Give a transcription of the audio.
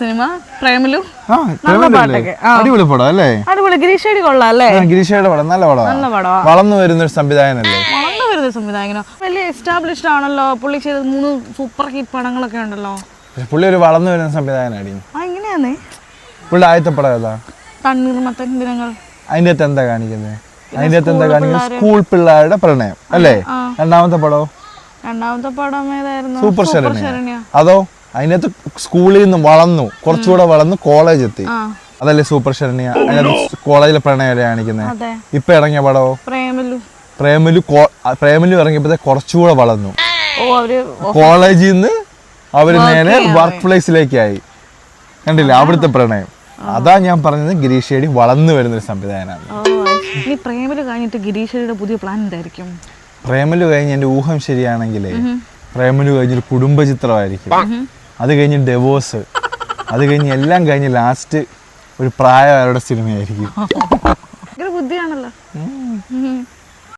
Cinema Premalu അടിപൊളി പടം അല്ലേ? അടിപൊളി. ഗിരീഷേടി കൊള്ളാം അല്ലേ? ഗിരീഷയുടെ പടം നല്ല പടം. വളർന്നു വരുന്ന ഒരു സംവിധായകനല്ലേ? വളർന്നു വരുന്ന സംവിധായകനോ? വലിയ എസ്റ്റാബ്ലിഷ്ഡ് ആണല്ലോ. പുള്ളി ചെയ്ത 3 സൂപ്പർ ഹിറ്റ് പടങ്ങളൊക്കെ ഉണ്ടല്ലോ. പുള്ളി ഒരു വളർന്നു വരുന്ന സംവിധായകനാടി. എങ്ങനെയാന്നേ? പുള്ളി ആദ്യത്തെ പടം ഏതാ? തണ്ണീർമത്തൻ ദിനങ്ങൾ. അതിന്റെ അകത്ത് എന്താ കാണിക്കുന്നത്? അതിന്റെ അകത്ത് എന്താ കാണിക്കുന്നത്? സ്കൂൾ പിള്ളേരുടെ പ്രണയം അല്ലേ? രണ്ടാമത്തെ പടം ഏതായിരുന്നു? സൂപ്പർ ശരണ്യ. അതോ അതിനകത്ത് സ്കൂളിൽ നിന്ന് വളർന്നു, കുറച്ചുകൂടെ വളർന്നു കോളേജ് എത്തി, അതല്ലേ സൂപ്പർ ശരണ്യ? അതിനകത്ത് കോളേജിലെ പ്രണയം കാണിക്കുന്നത്. ഇപ്പൊ ഇറങ്ങിയ പടമോ? പ്രേമലു ഇറങ്ങിയപ്പോ കുറച്ചുകൂടെ വളർന്നു, കോളേജിൽ നിന്ന് അവര് നേരെ വർക്ക് പ്ലേസിലേക്കായി. കണ്ടില്ല അവിടുത്തെ പ്രണയം? അതാ ഞാൻ പറഞ്ഞത്, ഗിരീഷേടി വളർന്നു വരുന്നൊരു സംവിധായകനാണ്. പ്രേമലു കഴിഞ്ഞിട്ട് ഗിരീഷേടിയുടെ പുതിയ പ്ലാൻ എന്തായിരിക്കും? പ്രേമലു കഴിഞ്ഞ് എന്റെ ഊഹം ശരിയാണെങ്കിലേ പ്രേമലു കഴിഞ്ഞൊരു കുടുംബചിത്രമായിരിക്കും. അത് കഴിഞ്ഞ് ഡിവോഴ്സ്, അത് കഴിഞ്ഞ് എല്ലാം കഴിഞ്ഞ് ലാസ്റ്റ് ഒരു പ്രായമാരുടെ സിനിമയായിരിക്കും. ബുദ്ധിയാണല്ലോ.